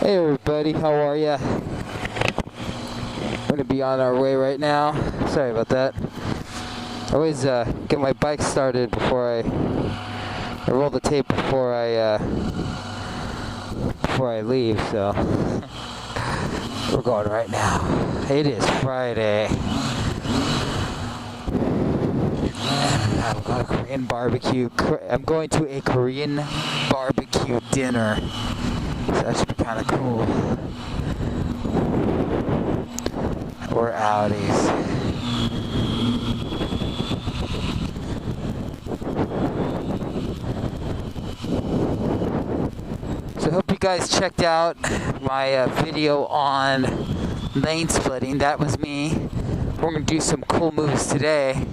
Hey everybody, how are ya? Gonna be on our way right now. Sorry about that. I always get my bike started before I roll the tape before I leave. So we're going right now. It is Friday. I'm going to Korean barbecue. I'm going to a Korean barbecue dinner. So that should be kind of cool. Or Audis. So I hope you guys checked out my video on lane splitting. That was me. We're going to do some cool moves today.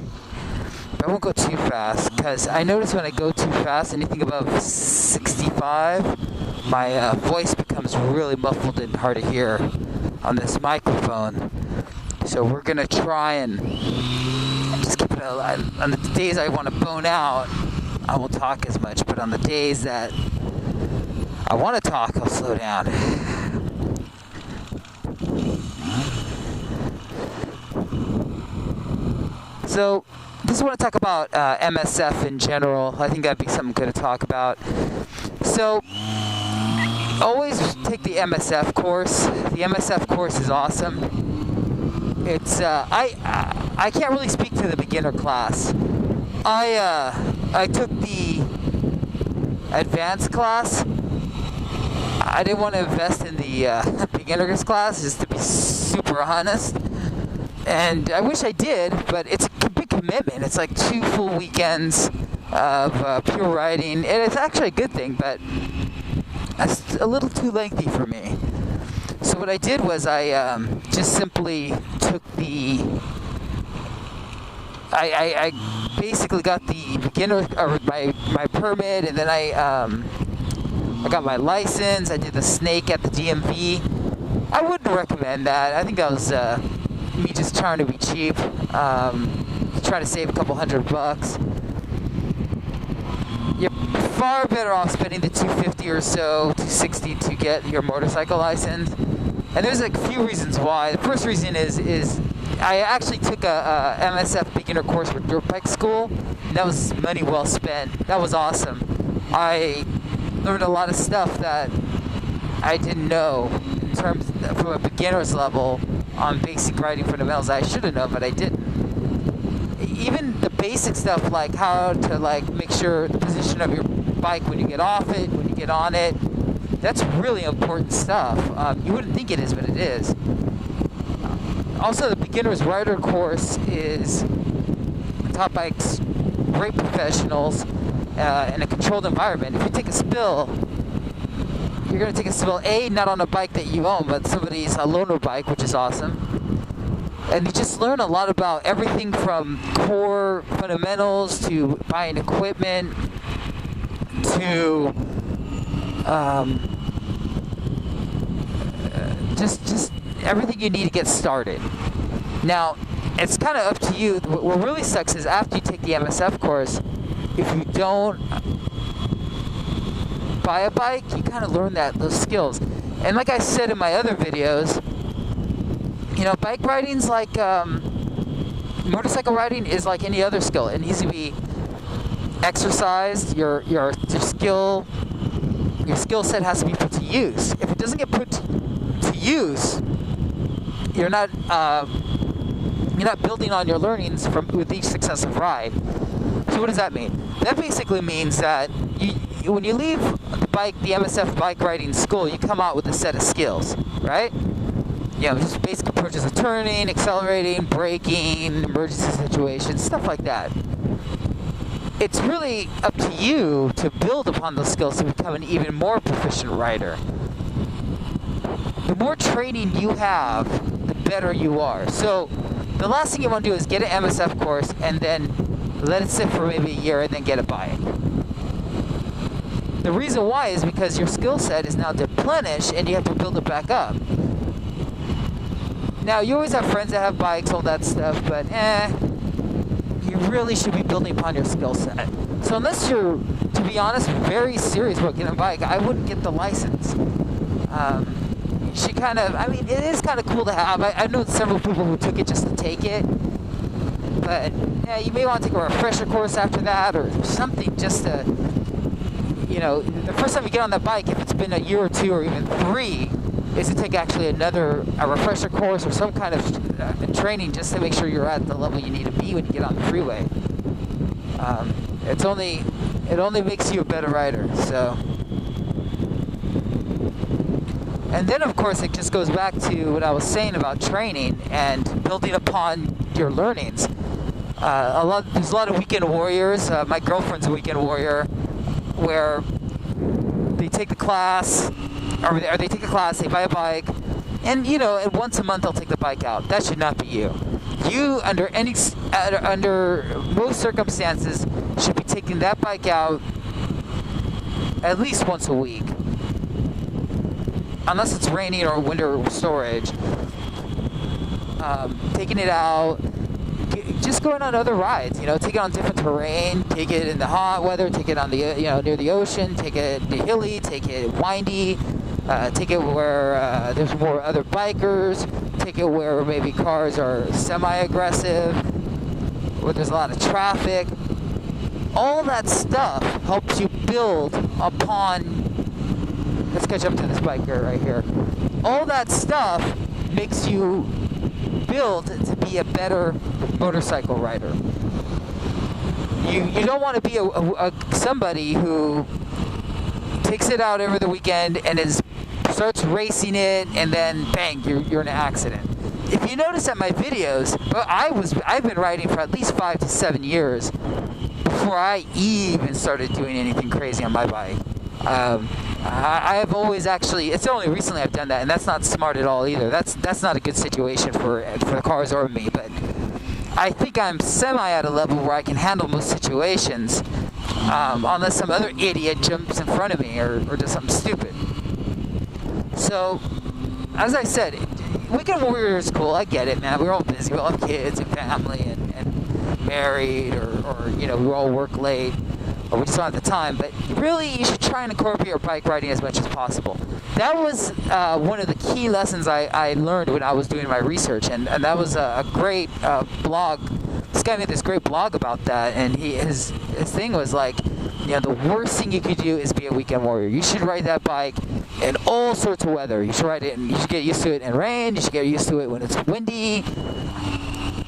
But I won't go too fast because I notice when I go too fast, anything above 65, my voice becomes really muffled and hard to hear on this microphone. So we're going to try and just keep it alive. On the days I want to bone out, I won't talk as much. But on the days that I want to talk, I'll slow down. So just want to talk about MSF in general. I think that'd be something good to talk about. So always take the MSF course. The MSF course is awesome. It's I can't really speak to the beginner class. I took the advanced class. I didn't want to invest in the beginners class, just to be super honest. And I wish I did, but it's a big commitment. It's like 2 full weekends of pure riding, and it's actually a good thing, but it's a little too lengthy for me. So what I did was I just simply took I basically got the beginner or my permit, and then I got my license. I did the snake at the DMV. I wouldn't recommend that. I think that was me just trying to be cheap, trying to save a couple $100. You're far better off spending the $250 or so, $260 to get your motorcycle license. And there's like a few reasons why. The first reason is I actually took a MSF beginner course with Dirt Bike School. And that was money well spent. That was awesome. I learned a lot of stuff that I didn't know in terms from a beginner's level on basic riding fundamentals. I should have known, but I didn't. Even the basic stuff like how to like make sure the position of your bike when you get off it, when you get on it. That's really important stuff. You wouldn't think it is, but it is. Also, the beginner's rider course is taught by great professionals in a controlled environment. If you take a spill, you're going to take a spill, not on a bike that you own, but somebody's loaner bike, which is awesome. And you just learn a lot about everything from core fundamentals to buying equipment to just everything you need to get started. Now, it's kind of up to you. What really sucks is after you take the MSF course, if you don't buy a bike, you kind of learn those skills. And like I said in my other videos, bike riding's like motorcycle riding is like any other skill. It needs to be exercised. Your skill set has to be put to use. If it doesn't get put to use, you're not building on your learnings with each successive ride. So what does that mean? That basically means that when you leave the MSF bike riding school, you come out with a set of skills, right? Just basic approaches of turning, accelerating, braking, emergency situations, stuff like that. It's really up to you to build upon those skills to become an even more proficient rider. The more training you have, the better you are. So the last thing you want to do is get an MSF course and then let it sit for maybe a year and then get a bike. The reason why is because your skill set is now deplenished and you have to build it back up. Now, you always have friends that have bikes, all that stuff, but you really should be building upon your skill set. So unless you're, to be honest, very serious about getting a bike, I wouldn't get the license. she kind of, I mean, it is kind of cool to have. I know several people who took it just to take it, but yeah, you may want to take a refresher course after that or something just to, you know, the first time you get on that bike, if it's been a year or two or even 3, is to take actually a refresher course or some kind of training just to make sure you're at the level you need to be when you get on the freeway. It only makes you a better rider, so. And then of course it just goes back to what I was saying about training and building upon your learnings. There's a lot of weekend warriors. My girlfriend's a weekend warrior, where they take the class, or they take the class, they buy a bike, and you know, and once a month they'll take the bike out. That should not be you. You, under most circumstances, should be taking that bike out at least once a week, unless it's raining or winter storage. Taking it out, just going on other rides, you know, take it on different terrain, take it in the hot weather, take it on the, you know, near the ocean, take it hilly, take it windy, take it where there's more other bikers, take it where maybe cars are semi-aggressive, where there's a lot of traffic. All that stuff helps you build upon, let's catch up to this biker right here. All that stuff makes you build to be a better motorcycle rider. You don't want to be somebody who takes it out every the weekend and starts racing it, and then bang, you're in an accident. If you notice at my videos, I've been riding for at least 5 to 7 years before I even started doing anything crazy on my bike. I have always actually, it's only recently I've done that, and that's not smart at all either. That's not a good situation for the cars or me, but I think I'm semi at a level where I can handle most situations, unless some other idiot jumps in front of me or does something stupid. So, as I said, weekend warrior is cool. I get it, man. We're all busy. We all have kids and family and married, or you know, we all work late, or we just don't have the time. But really, you should try and incorporate your bike riding as much as possible. That was one of the key lessons I learned when I was doing my research, and that was a great blog. This guy made this great blog about that, and his thing was like, you know, the worst thing you could do is be a weekend warrior. You should ride that bike in all sorts of weather. You should ride it, and you should get used to it in rain. You should get used to it when it's windy.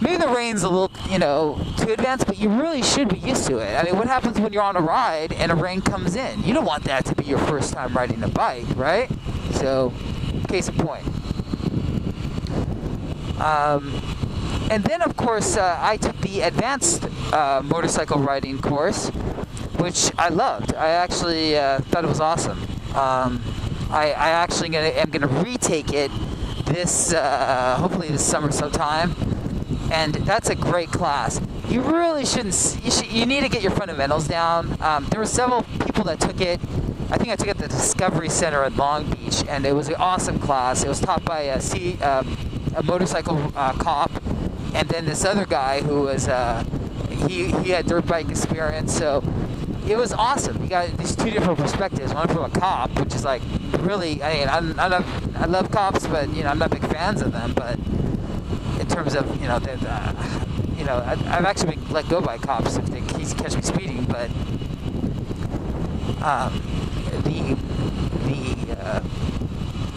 Maybe the rain's a little, you know, too advanced, but you really should be used to it. I mean, what happens when you're on a ride and a rain comes in? You don't want that to be your first time riding a bike, right? So, case in point. And then, of course, I took the advanced motorcycle riding course, which I loved. I actually thought it was awesome. I actually am gonna retake it this, hopefully this summer sometime. And that's a great class. You really shouldn't. You need to get your fundamentals down. There were several people that took it. I think I took it at the Discovery Center at Long Beach, and it was an awesome class. It was taught by a motorcycle cop, and then this other guy who was he had dirt bike experience. So it was awesome. You got these two different perspectives. One from a cop, which is like really. I mean, I love cops, but you know, I'm not big fans of them, but. In terms of, you know, I've actually been let go by cops if they catch me speeding, but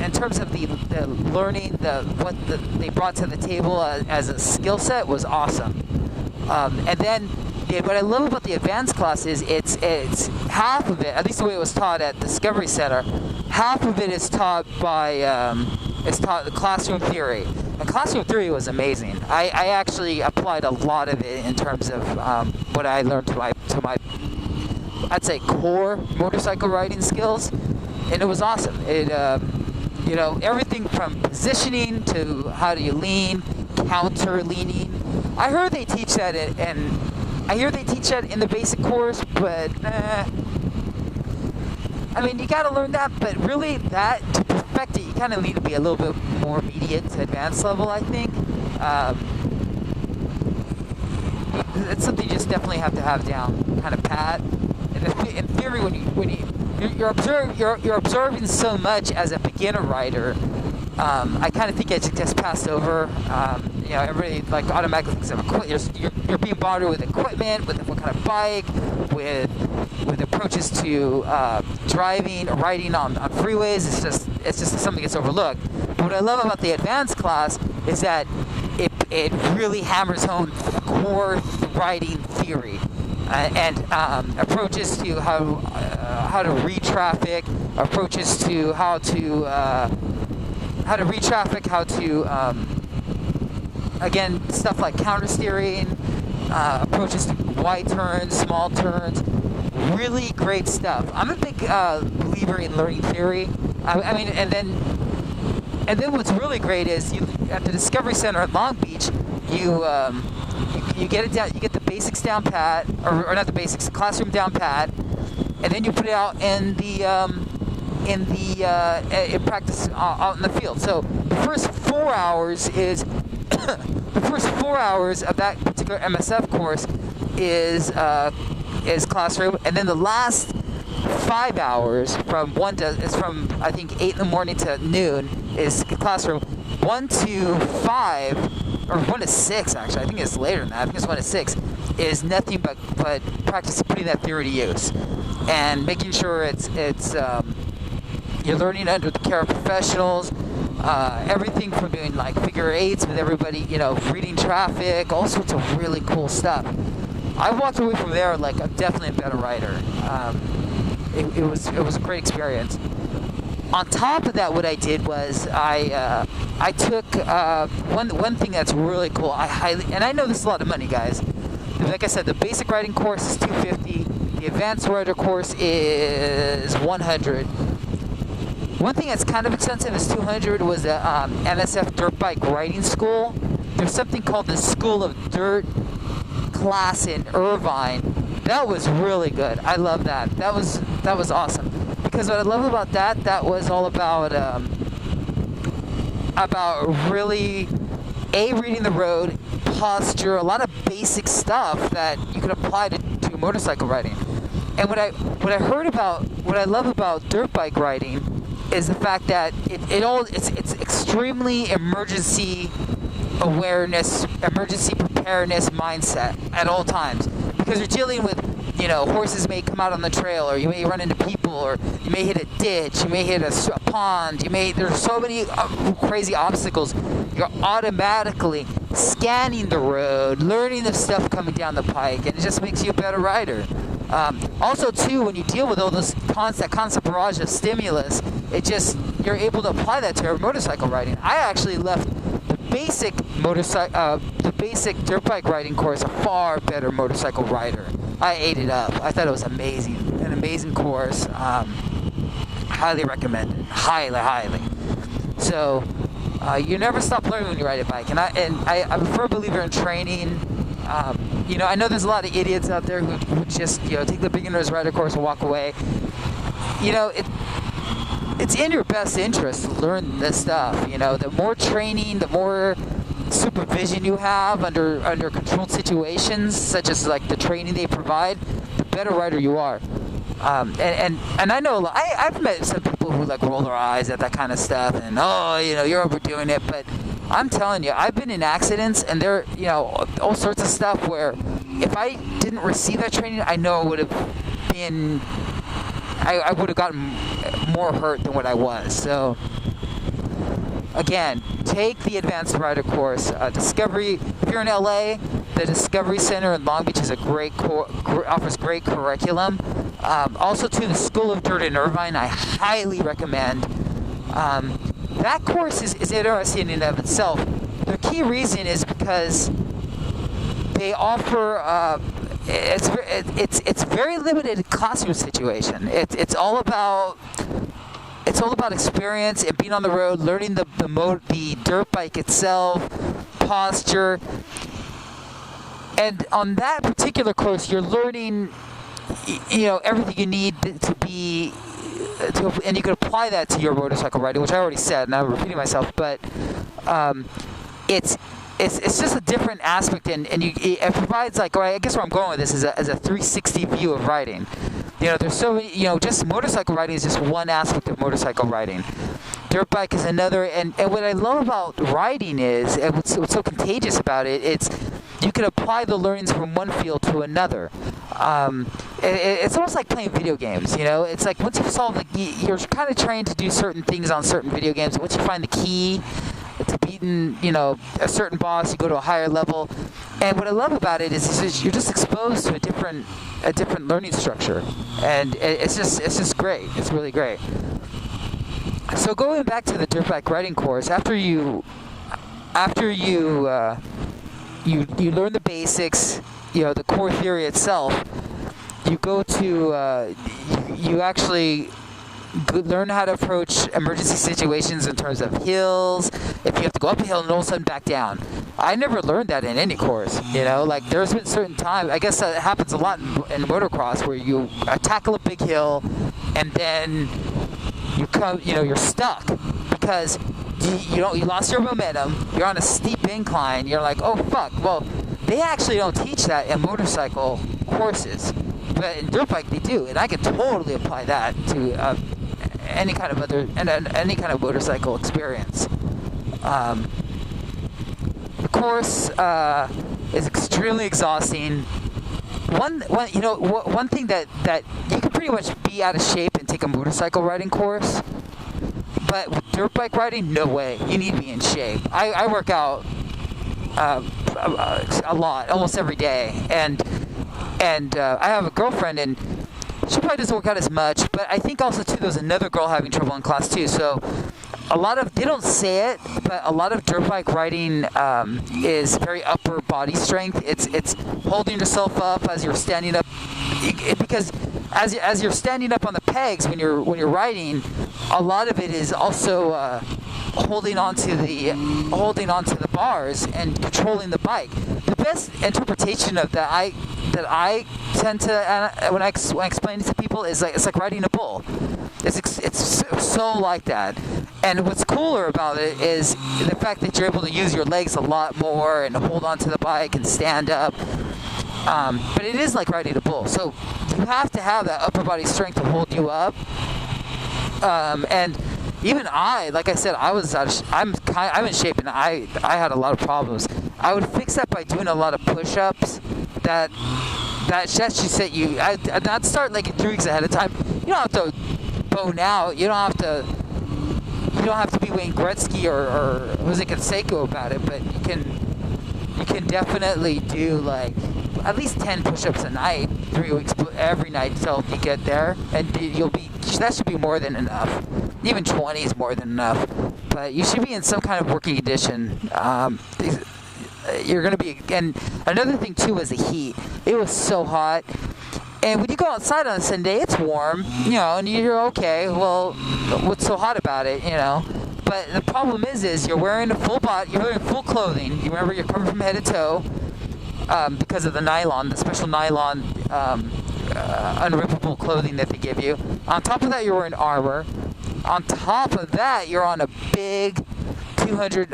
in terms of the learning, what they brought to the table as a skill set was awesome. And then what I love about the advanced class is it's half of it, at least the way it was taught at Discovery Center, half of it is taught by it's taught the classroom theory. And classroom theory was amazing. I actually applied a lot of it in terms of what I learned to my I'd say core motorcycle riding skills, and it was awesome. It you know, everything from positioning to how do you lean, counter leaning. I heard they teach that in the basic course, but I mean, you gotta learn that, but really that, to perfect it, you kind of need to be a little bit more immediate to advanced level, I think. It's something you just definitely have to have down, kind of pat. In theory, when you're observing so much as a beginner rider, I kind of think it gets passed over. Everybody like automatically thinks of equipment. You're being bombarded with equipment, with what kind of bike, with approaches to driving or riding on freeways. It's just something that's overlooked. But what I love about the advanced class is that it really hammers home core riding theory and approaches to how to read traffic, approaches to how to read traffic, how to again, stuff like counter steering, approaches to wide turns, small turns. Really great stuff. I'm a big believer in learning theory. And then what's really great is at the Discovery Center at Long Beach, you get it down. You get the basics down pat, or not the basics, the classroom down pat, and then you put it out in practice out in the field. So the first 4 hours is the first 4 hours of that particular MSF course is classroom, and then the last 5 hours from I think 8 in the morning to noon is classroom. 1 to 5 or 1 to 6 actually. I think it's later than that. I think it's 1 to 6 is nothing but practice putting that theory to use and making sure it's you're learning under the care of professionals. Everything from doing like figure eights with everybody, reading traffic, all sorts of really cool stuff. I walked away from there like I'm definitely a better writer. It was a great experience. On top of that, what I did was I took one thing that's really cool. And I know this is a lot of money, guys. Like I said, the basic writing course is $250. The advanced writer course is $100. One thing that's kind of expensive is $200 was the MSF Dirt Bike Riding School. There's something called the School of Dirt class in Irvine. That was really good. I love that. That was awesome. Because what I love about that was all about really reading the road, posture, a lot of basic stuff that you can apply to motorcycle riding. And what I love about dirt bike riding is the fact that it's extremely emergency awareness, emergency preparedness mindset at all times, because you're dealing with horses may come out on the trail, or you may run into people, or you may hit a ditch, you may hit a pond, there's so many crazy obstacles. You're automatically scanning the road, learning the stuff coming down the pike, and it just makes you a better rider. Also, too, when you deal with all that constant barrage of stimulus, you're able to apply that to your motorcycle riding. I actually left the basic dirt bike riding course a far better motorcycle rider. I ate it up. I thought it was amazing, an amazing course. Highly recommended, highly. So you never stop learning when you ride a bike, and I'm a firm believer in training. I know there's a lot of idiots out there who just take the beginner's rider course and walk away. It's in your best interest to learn this stuff. The more training, the more supervision you have under controlled situations, such as like the training they provide, the better rider you are. And I know I've met some people who like roll their eyes at that kind of stuff and you're overdoing it, but I'm telling you, I've been in accidents and there all sorts of stuff where if I didn't receive that training, I know it would have been I would have gotten more hurt than what I was. So again, take the advanced rider course. Discovery, if you're in LA, the Discovery Center in Long Beach is offers great curriculum. Also, too, the School of Dirt in Irvine, I highly recommend. That course is interesting in and of itself. The key reason is because they offer it's very limited classroom situation. It's all about experience and being on the road, learning the dirt bike itself, posture. And on that particular course, you're learning, everything you need and you can apply that to your motorcycle riding, which I already said, and I'm repeating myself, but it's just a different aspect, and it provides I guess where I'm going with this is as a 360 view of riding. There's so many, just motorcycle riding is just one aspect of motorcycle riding. dirt bike is another, and what I love about riding is, and what's so contagious about it, it's you can apply the learnings from one field to another. It's almost like playing video games, you know? It's like once you solve you're kind of trained to do certain things on certain video games. Once you find the key to beating, you know, a certain boss, you go to a higher level. And what I love about it is you're just exposed to a different learning structure, and it's just great. It's really great. So going back to the dirt bike riding course, after you learn the basics, you know, the core theory itself, you go to you actually learn how to approach emergency situations in terms of hills. If you have to go up a hill and all of a sudden back down, I never learned that in any course. You know, like there's been certain times. I guess that happens a lot in motocross where you tackle a big hill and then you're stuck because you lost your momentum. You're on a steep incline. You're like, oh fuck. Well, they actually don't teach that in motorcycle courses, but in dirt bike they do, and I can totally apply that to any kind of motorcycle experience. The course is extremely exhausting. One thing that you can pretty much be out of shape and take a motorcycle riding course, but with dirt bike riding, no way. You need to be in shape. I work out a lot, almost every day, and I have a girlfriend, and she probably doesn't work out as much, but I think also too there's another girl having trouble in class too. So they don't say it, but a lot of dirt bike riding is very upper body strength. It's holding yourself up as you're standing up, because as you're standing up on the pegs when you're riding, a lot of it is also holding onto the bars and controlling the bike. The best interpretation of that I tend to when I explain it to people is like it's like riding a bull. It's so like that. And what's cooler about it is the fact that you're able to use your legs a lot more and hold onto the bike and stand up. But it is like riding a bull. So you have to have that upper body strength to hold you up. And even like I said, I'm in shape, and I had a lot of problems. I would fix that by doing a lot of push-ups. That should set you. I'd start like 3 weeks ahead of time. You don't have to bone out. You don't have to be Wayne Gretzky or Jose Canseco about it, but you can definitely do like at least 10 push-ups a night, 3 weeks every night until you get there, and that should be more than enough. Even 20 is more than enough, but you should be in some kind of working condition. You're going to be, and another thing too was the heat. It was so hot, and when you go outside on a Sunday, it's warm, you know, and you're okay. Well, what's so hot about it, you know? But the problem is you're wearing you're wearing full clothing. You remember, you're covered from head to toe because of the special nylon unrippable clothing that they give you. On top of that, you're wearing armor. On top of that, you're on a big 200.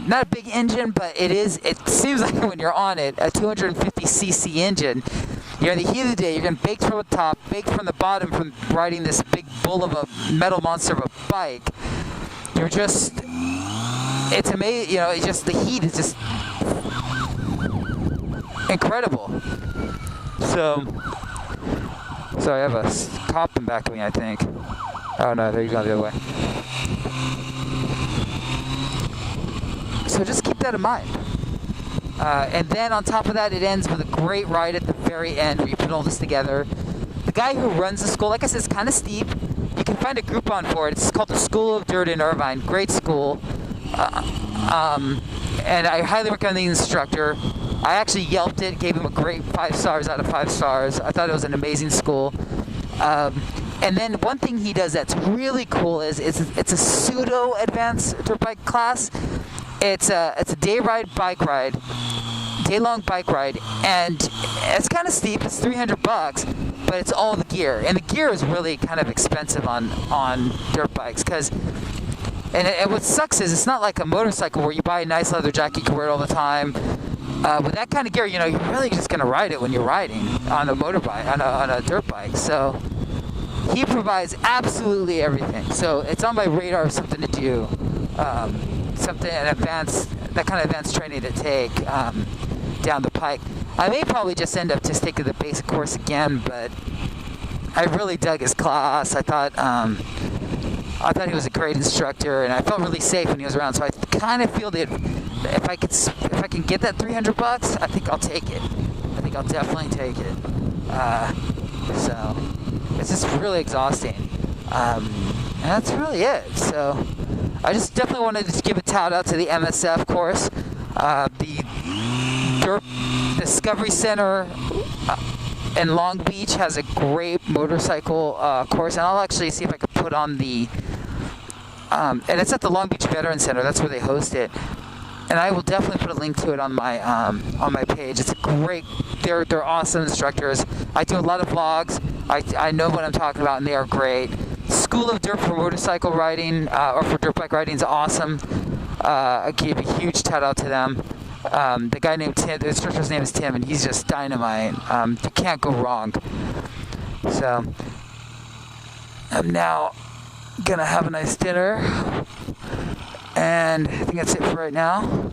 Not a big engine, but it seems like when you're on it, a 250cc engine. You're in the heat of the day, you're getting baked from the top, baked from the bottom from riding this big bull of a metal monster of a bike. It's amazing, you know, the heat is just incredible. So, sorry, I have a cop in back of me, I think. Oh no, there you go, the other way. So just keep that in mind. And then on top of that, it ends with a great ride at the very end where you put all this together. The guy who runs the school, like I said, it's kind of steep. You can find a Groupon for it. It's called the School of Dirt in Irvine. Great school. And I highly recommend the instructor. I actually Yelped it, gave him a great 5 stars out of 5 stars. I thought it was an amazing school. And then one thing he does that's really cool is it's a pseudo advanced dirt bike class. It's a day-long bike ride, and it's kind of steep. It's $300, but it's all the gear, and the gear is really kind of expensive on dirt bikes. And what sucks is it's not like a motorcycle where you buy a nice leather jacket, you can wear it all the time. With that kind of gear, you know, you're really just gonna ride it when you're riding on a motorbike, on a dirt bike. So he provides absolutely everything. So it's on my radar of something to do, that kind of advanced training to take down the pike. I may probably just end up just taking the basic course again, but I really dug his class. I thought he was a great instructor, and I felt really safe when he was around. So I kind of feel that if I can get that $300, I think I'll take it. I think I'll definitely take it. So it's just really exhausting, and that's really it. So I just definitely wanted to give a shout out to the MSF course, the Derp Discovery Center in Long Beach has a great motorcycle course, and I'll actually see if I can put on the and it's at the Long Beach Veterans Center. That's where they host it, and I will definitely put a link to it on my page. It's a great. They're awesome instructors. I do a lot of vlogs. I know what I'm talking about, and they are great. School of Dirt for motorcycle riding or for dirt bike riding is awesome. I give a huge shout out to them. The guy named Tim, the instructor's name is Tim, and he's just dynamite. You can't go wrong. So I'm now gonna have a nice dinner, and I think that's it for right now.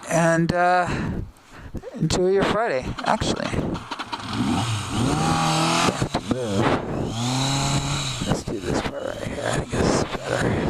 And enjoy your Friday, actually. Have to move. Let's do this part right here. I think this is better.